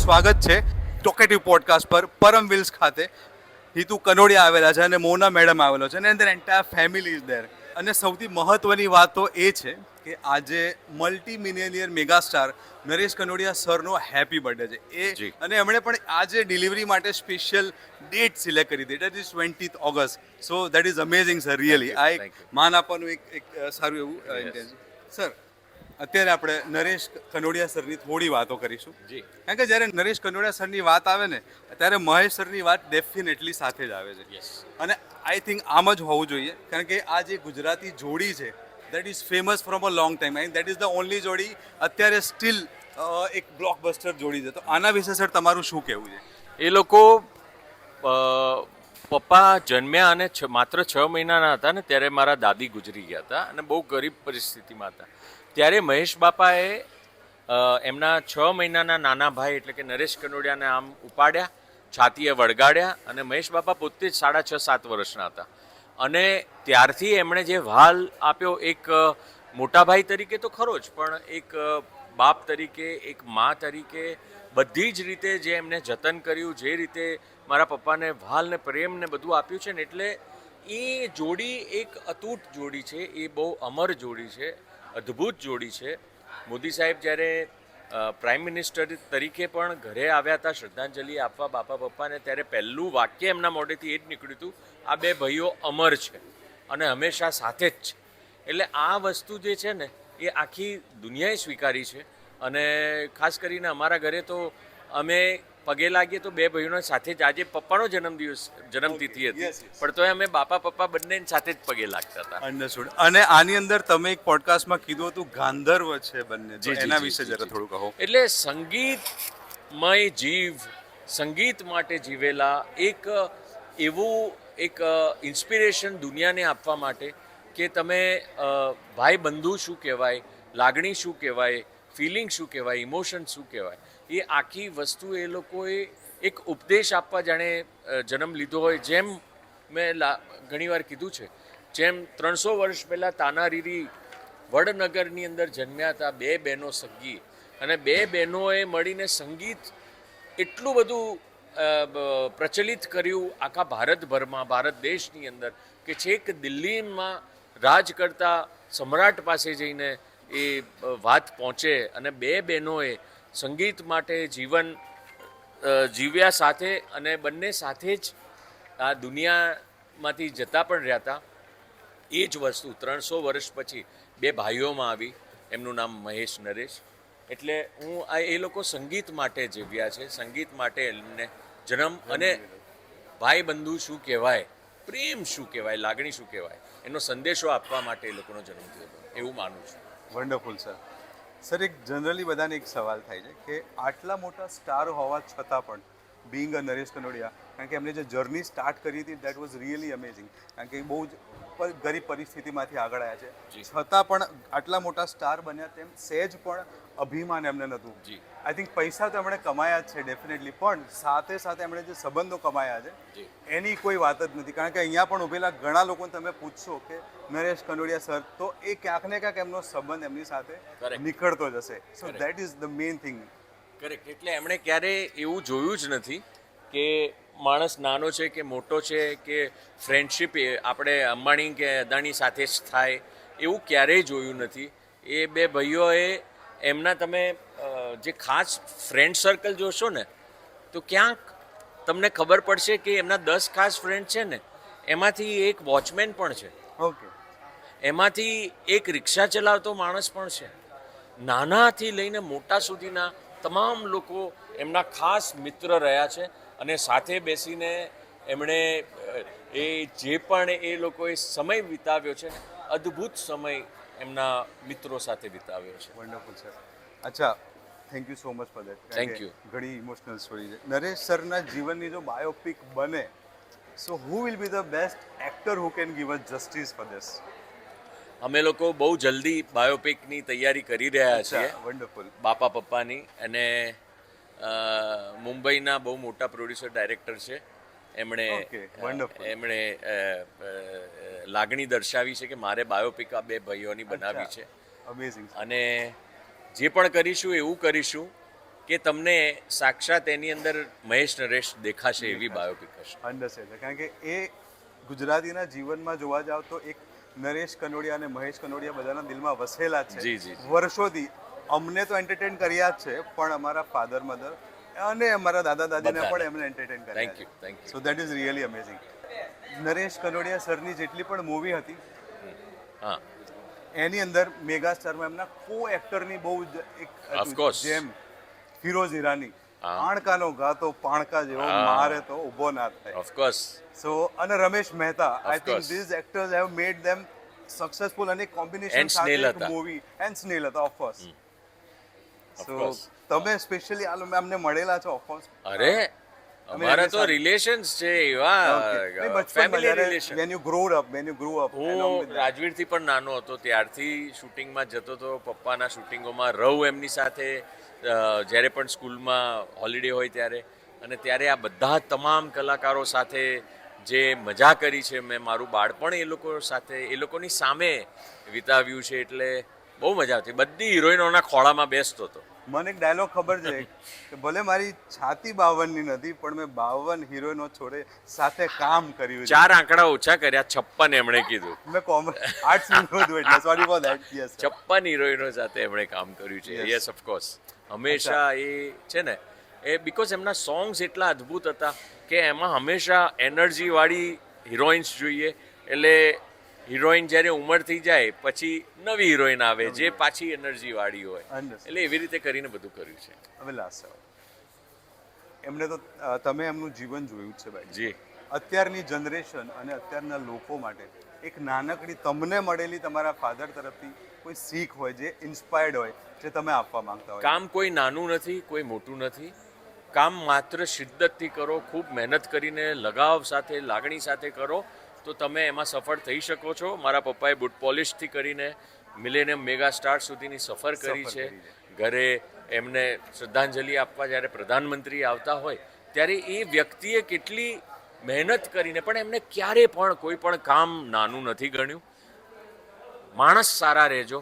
સ્વાગત છે talkative podcast પર પરમ વિલ્સ ખાતે. હિતુ કનોડિયા આવેલા છે અને મોના મેડમ આવેલો છે અને and entire family is there. અને સૌથી મહત્વની વાત તો એ છે કે આજે multi millionaire megastar Naresh Kanodia સરનો હેપી બર્થડે છે જી. અને એમણે પણ આજે ડિલિવરી માટે સ્પેશિયલ ડેટ સિલેક્ટ કરી હતી. That is 20th August. So that is amazing sir, really. આ એક thank you. માન આપવાનું એક સારું એવું ઇન્ટેન્શન. સર, અત્યારે આપણે નરેશ કનોડિયા સરની થોડી વાતો કરીશું. જી. કારણ કે જ્યારે નરેશ કનોડિયા સરની વાત આવે ને ત્યારે મહેશ સરની વાત ડેફિનેટલી સાથે જ આવે છે. Yes. અને આઈ થિંક આમ જ હોવું જોઈએ, કારણ કે આ જે ગુજરાતી જોડી છે that is famous from a long time and that is the only જોડી અત્યારે સ્ટીલ એક બ્લોકબસ્ટર જોડી છે. તો આના વિશે સર તમારું શું કહેવું છે? એ લોકો પપ્પા જન્મ્યા અને માત્ર 6 મહિનાના હતા ને ત્યારે મારા દાદી ગુજરી ગયા હતા અને બહુ ગરીબ પરિસ્થિતિમાં હતા. ત્યારે મહેશ બાપાએ એમના 6 મહિનાના નાના ભાઈ એટલે કે નરેશ કનોડિયાને આમ ઉપાડ્યા, છાતીએ વળગાડ્યા અને મહેશ બાપા પોતે જ 6.5-7 વર્ષના હતા. અને ત્યારથી એમણે જે વ્હાલ આપ્યો, એક મોટા ભાઈ તરીકે તો ખરો જ, પણ એક બાપ તરીકે, એક મા તરીકે બધી જ રીતે જે એમને જતન કર્યું, જે રીતે મારા પપ્પાને વ્હાલ ને પ્રેમ ને બધું આપ્યું છે ને, એટલે એ જોડી એક અતૂટ જોડી છે. એ બહુ અમર જોડી છે, અદ્ભુત જોડી છે. મોદી સાહેબ જ્યારે પ્રાઇમ મિનિસ્ટર તરીકે પણ ઘરે આવ્યા હતા શ્રદ્ધાંજલિ આપવા બાપા પપ્પાને, ત્યારે પહેલું વાક્ય એમના મોઢેથી એ જ નીકળ્યું હતું, આ બે ભાઈઓ અમર છે અને હંમેશા સાથે જ છે. એટલે આ વસ્તુ જે છે ને એ આખી દુનિયાએ સ્વીકારી છે. અને ખાસ કરીને અમારા ઘરે તો અમે પગે લાગીએ તો બે ભાઈઓને સાથે જ, આજે પપ્પાનો જન્મતિથિ હતી, Yes, yes. પણ તોય અમે બાપા પપ્પા બંને સાથે જ પગે લાગતા હતા. અન્ડરસ્ટુડ. અને આની અંદર તમે એક પોડકાસ્ટમાં કીધું હતું ગાંધર્વ છે બંને, તો એના વિશે જરા થોડું કહો. એટલે સંગીતમય જીવ, સંગીત માટે જીવેલા એક એવું એક ઇન્સ્પિરેશન દુનિયાને આપવા માટે કે તમે ભાઈ બંધુ શું કહેવાય, લાગણી શું કહેવાય, ફિલિંગ શું કહેવાય, ઇમોશન શું કહેવાય, એ આખી વસ્તુ એ લોકોએ એક ઉપદેશ આપવા જાણે જન્મ લીધો હોય. જેમ મેં ઘણીવાર કીધું છે, જેમ 300 વર્ષ પહેલાં તાનારીરી વડનગરની અંદર જન્મ્યા હતા બે બહેનો સગી, અને બે બહેનોએ મળીને સંગીત એટલું બધું પ્રચલિત કર્યું આખા ભારતભરમાં, ભારત દેશની અંદર, કે છેક દિલ્હીમાં રાજ કરતા સમ્રાટ પાસે જઈને એ વાત પહોંચે. અને બે બહેનોએ સંગીત માટે જીવન જીવ્યા સાથે, અને બંને સાથે જ આ દુનિયામાંથી જતા પણ રહ્યા હતા. એ જ વસ્તુ 300 વર્ષ પછી બે ભાઈઓમાં આવી. એમનું નામ મહેશ, નરેશ. એટલે એ લોકો સંગીત માટે જીવ્યા છે, સંગીત માટે એમને જન્મ, અને ભાઈ બંધુ શું કહેવાય, પ્રેમ શું કહેવાય, લાગણી શું કહેવાય, એનો સંદેશો આપવા માટે એ લોકોનો જન્મ થયો હતો, એવું માનું છું. Wonderful sir. સર, એક જનરલી બધાને એક સવાલ થાય છે કે આટલા મોટા સ્ટાર હોવા છતાં પણ બિંગ અ નરેશ કનોડિયા, કારણ કે એમને જે જર્ની સ્ટાર્ટ કરી હતી દેટ વોઝ રિયલી અમેઝિંગ. કારણ કે બહુ જ ગરીબ પરિસ્થિતિમાંથી આગળ આવ્યા છે, છતાં પણ આટલા મોટા સ્ટાર બન્યા તેમ સહેજ પણ અભિમાન એમને નહોતું. જી. આઈ થિંક પૈસા તો એમણે કમાયા જ છે ડેફિનેટલી, પણ સાથે સાથે એમણે જે સંબંધો કમાયા છે જી. એની કોઈ વાત જ નથી. કારણ કે અહીંયા પણ ઉભેલા ઘણા લોકોને તમે પૂછશો કે નરેશ કનોડિયા સર, તો એ ક્યાંક ને ક્યાંક એમનો સંબંધ એમની સાથે Correct. નીકળતો જ હશે. સો Correct. That is the main thing. Correct. એટલે એમણે ક્યારેય એવું જોયું જ નથી કે માણસ નાનો છે કે મોટો છે, કે ફ્રેન્ડશિપ આપણે અંબાણી કે અદાણી સાથે જ થાય, એવું ક્યારેય જોયું નથી. એ બે ભાઈઓએ એમના, તમે જે ખાસ ફ્રેન્ડ સર્કલ જોશો ને તો ક્યાંક તમને ખબર પડશે કે એમના 10 ખાસ ફ્રેન્ડ છે ને, એમાંથી એક વોચમેન પણ છે, ઓકે. એમાંથી એક રિક્ષા ચલાવતો માણસ પણ છે. નાનાથી લઈને મોટા સુધીના તમામ લોકો એમના ખાસ મિત્ર રહ્યા છે. અને સાથે બેસીને એમણે એ જે પણ એ લોકોએ સમય વિતાવ્યો છે ને, અદ્ભુત સમય એમના મિત્રો સાથે વિતાવ્યો છે. Wonderful sir. અચ્છા, thank you so much for that. Thank you. ઘણી ઇમોશનલ સ્ટોરી છે. નરેશ સરના જીવનની જો બાયોપિક બને, so who will be the best actor who can give us justice for this? અમે લોકો બહુ જલ્દી બાયોપિકની તૈયારી કરી રહ્યા છીએ, વન્ડરફુલ. બાપા પપ્પાની. અને મુંબઈના બહુ મોટા પ્રોડ્યુસર ડાયરેક્ટર છે, એમણે Okay, wonderful. એમણે લાગણી દર્શાવી છે કે મારે બાયોપિક આ બે ભાઈઓની બનાવી છે. અમેઝિંગ. અને જે પણ કરીશું એવું કરીશું કે તમને સાક્ષાત એની અંદર મહેશ નરેશ દેખાશે એવી બાયોપિક હશે. અન્ડરસ્ટેન્ડ, કારણ કે એ ગુજરાતીના જીવનમાં જોવા જાવ તો એક નરેશ કનોડિયા અને મહેશ કનોડિયા બધાના દિલમાં વસેલા જ જી, છે જી. વર્ષોથી. અમને તો એન્ટરટેન કર્યા જ છે, પણ અમારા ફાધર મધર અને અમારા દાદા દાદીને બધાને. પણ એમને એન્ટરટેન કર્યા Thank you, thank you. So that is really amazing. Naresh Kanodia સરની જેટલી પણ મૂવી હતી હા, એની અંદર મેગા સ્ટારમાં એમના કો એક્ટરની બહુ જ એક હતું, Of course. જેમ ફિરોઝ ઈરાની હા. આણકાનો ગાતો પાણકા જેવો હા. મારે તો ઊભો ના થાય. ઓફકોર્સ. સો અને Ramesh Mehta, I think course. These actors have made them successful અને કોમ્બિનેશન And સ્નેલ સાથે હતા. મૂવી એન્ડ સ્નેલ હતા ઓફકોર્સ. Of so course. તમે સ્પેશિયલી આ અમને મળેલા છો ઓફકોર્સ. અરે અમારા તો રિલેશન્સ છે એવા family relation. when you grew up along હું with that. રાજવીરથી પણ નાનો હતો ત્યારથી શૂટિંગમાં જતો હતો પપ્પાના શૂટિંગોમાં રહું એમની સાથે જ્યારે પણ સ્કૂલમાં હોલિડે હોય ત્યારે. અને ત્યારે આ બધા તમામ કલાકારો સાથે જે મજા કરી છે મેં મારું બાળપણ એ લોકો સાથે એ લોકોની સામે વિતાવ્યું છે એટલે બહુ મજા આવતી. બધી હિરોઈનોના ખોળામાં બેસતો હતો. મને એક ડાયલોગ ખબર છે કે ભલે મારી છાતી 52 ની નથી પણ મેં 52 હિરોઈનો છોડે સાથે કામ કર્યું છે. 4 આંકડા ઓછા કર્યા 56 એમણે કીધું. મેં આર્ટ્સ નું હતું એટલે સોરી ફોર ધેટ. યસ 56 હિરોઈનો સાથે એમણે કામ કર્યું છે. Yes. Yes of course. હંમેશા એ છે ને એ બીકોઝ એમના સોંગ્સ એટલા અદ્ભુત હતા કે એમાં હંમેશા એનર્જી વાળી હિરોઈન્સ જોઈએ. એટલે હિરોઈન જ્યારે ઉંમર થઈ જાય પછી નવી હિરોઈન આવે જે પાછી એનર્જી વાળી હોય. Understood. એટલે એવી રીતે કરીને બધું કર્યું છે. હવે લાસ્ટ સવાલ. એમને તો તમે એમનું જીવન જોયું જ છે ભાઈ. જી. અત્યારની જનરેશન અને અત્યારના લોકો માટે એક નાનકડી તમને મળેલી તમારા ફાધર તરફથી કોઈ શીખ હોય જે ઇન્સ્પાયર્ડ હોય જે તમે આપવા માંગતા હોય. કામ કોઈ નાનું નથી કોઈ મોટું નથી. કામ માત્ર શિદ્દતથી કરો, ખૂબ મહેનત કરીને લગાવ સાથે લાગણી સાથે કરો તો તમે એમાં સફળ થઈ શકો છો. મારા પપ્પાએ બુટ પોલિશથી કરીને મિલેનિયમ મેગા સ્ટાર સુધીની સફર કરી સફર છે. કરી ઘરે એમને શ્રદ્ધાંજલિ આપવા જ્યારે પ્રધાનમંત્રી આવતા હોય ત્યારે એ વ્યક્તિએ કેટલી મહેનત કરીને પણ એમને ક્યારે પણ કોઈ પણ કામ નાનું નથી ગણ્યું. માણસ સારા રહેજો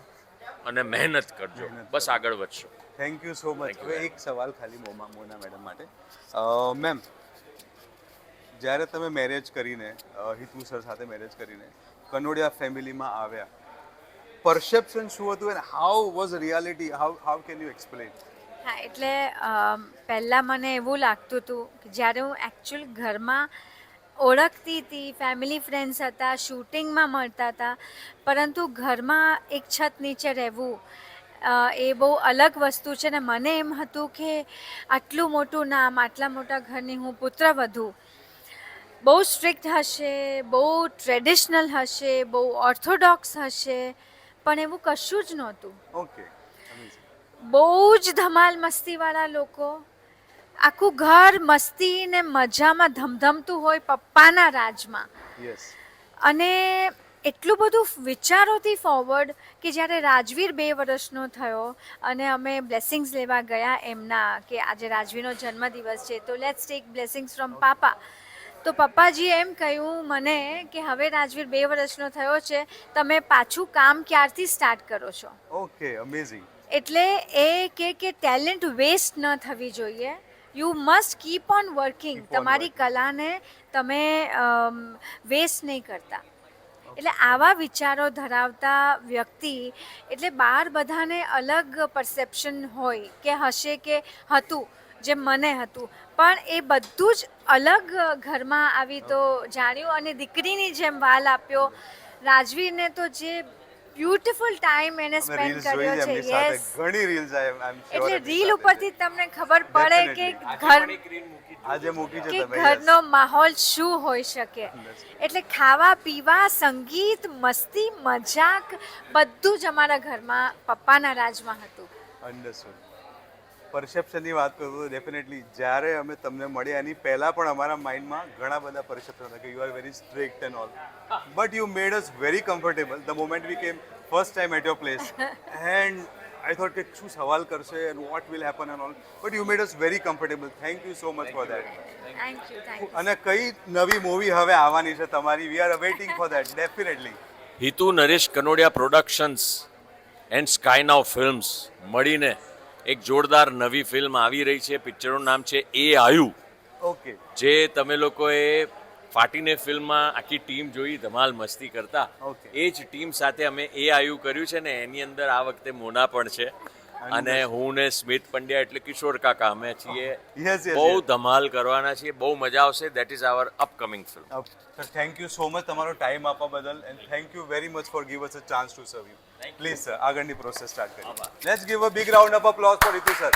અને મહેનત કરજો, બસ આગળ વધશો. Thank you so much. Thank you હવે very એક સવાલ ખાલી મોના મેડમ માટે. મેમ, જ્યારે તમે મેરેજ કરીને હિતુ સર સાથે મેરેજ કરીને કનોડિયા ફેમિલીમાં આવ્યા, પરસેપ્શન શું હતું અને how was reality, how can you explain? હા એટલે પહેલાં મને એવું લાગતું હતું કે જ્યારે હું એકચ્યુઅલ ઘરમાં ઓળખતી હતી, ફેમિલી ફ્રેન્ડ્સ હતા, શૂટિંગમાં મળતા હતા, પરંતુ ઘરમાં એક છત નીચે રહેવું એ બહુ અલગ વસ્તુ છે. ને મને એમ હતું કે આટલું મોટું નામ, આટલા મોટા ઘરની હું પુત્રવધુ, બહુ સ્ટ્રિક્ટ હશે, બહુ ટ્રેડિશનલ હશે, બહુ ઓર્થોડોક્સ હશે, પણ એવું કશું જ નહોતું. ઓકે, બહુ જ ધમાલ મસ્તીવાળા લોકો, આખું ઘર મસ્તી ને મજામાં ધમધમતું હોય પપ્પાના રાજમાં. યસ. અને એટલું બધું વિચારોથી ફોરવર્ડ કે જ્યારે રાજવીર 2 વર્ષનો થયો અને અમે બ્લેસિંગ્સ લેવા ગયા એમના કે આજે રાજવીરનો જન્મદિવસ છે તો લેટ્સ ટેક બ્લેસિંગ્સ ફ્રોમ પાપા. તો પપ્પાજીએ એમ કહ્યું મને કે હવે રાજવીર 2 વર્ષનો થયો છે, તમે પાછું કામ ક્યારથી સ્ટાર્ટ કરો છો? Okay, amazing. એટલે એ કે ટેલેન્ટ વેસ્ટ ન થવી જોઈએ. You must keep on working. Keep on તમારી working. કલાને તમે વેસ્ટ નહીં કરતા. એટલે આવા વિચારો ધરાવતા વ્યક્તિ એટલે બહાર બધાને અલગ પરસેપ્શન હોય કે હશે કે હતું જેમ મને હતું, પણ એ બધું જ અલગ ઘરમાં આવી તો જાણ્યું અને દીકરીની જેમ વાલ આપ્યો. રાજવીરને તો જે બ્યુટીફુલ ટાઈમ એને અમે સ્પેન્ડ રીલ્સ જોઈ કર્યો છે છે. એમની સાથે, યસ, ઘણી રીલ્સ આઈ એમ શ્યોર. એટલે રીલ ઉપરથી તમને ખબર પડે કે Definitely. ઘર આજે મૂકી છે કે તમે. ઘરનો માહોલ શું હોઈ શકે. એટલે ખાવા પીવા, સંગીત, મસ્તી, મજાક બધું જ અમારા ઘરમાં પપ્પાના રાજમાં હતું. અન્ડરસ્ટુડ. પરસેપ્શનની વાત કરું તો ડેફિનેટલી જ્યારે અમે તમને મળ્યા એની પહેલાં પણ અમારા માઇન્ડમાં ઘણા બધા પરસેપ્શન હતા કે you are very strict and all, but you made us very comfortable the moment we came first time at your place and I thought કે શું સવાલ કરશે and what will happen and all, but you made us very comfortable. Thank you so much for that. Thank you. અને કઈ નવી movie હવે આવવાની છે તમારી? We are awaiting for that definitely. Hitu Naresh Kanodia productions and sky now films મળીને એક જોરદાર નવી ફિલ્મ આવી રહી છે. પિક્ચરનું નામ છે એ આયુ, ઓકે. જે તમે લોકોએ ફાટીને ફિલ્મમાં આખી ટીમ જોઈ ધમાલ મસ્તી કરતા. Okay. એ જ ટીમ સાથે અમે એ આયુ કર્યું છે ને એની અંદર આ વખતે મોના પણ છે અને હું ને સ્મિત પંડ્યા એટલે કિશોર કાકા અમે છીએ. Yes, yes, બહુ yes. ધમાલ કરવાના છીએ, બહુ મજા આવશે. That is our upcoming film. Sir thank you so much તમારો ટાઈમ આપવા બદલ and thank you very much for give us a chance to serve you. Please sir આગળની પ્રોસેસ સ્ટાર્ટ કરીએ. Let's give a big round of applause for Ritu sir.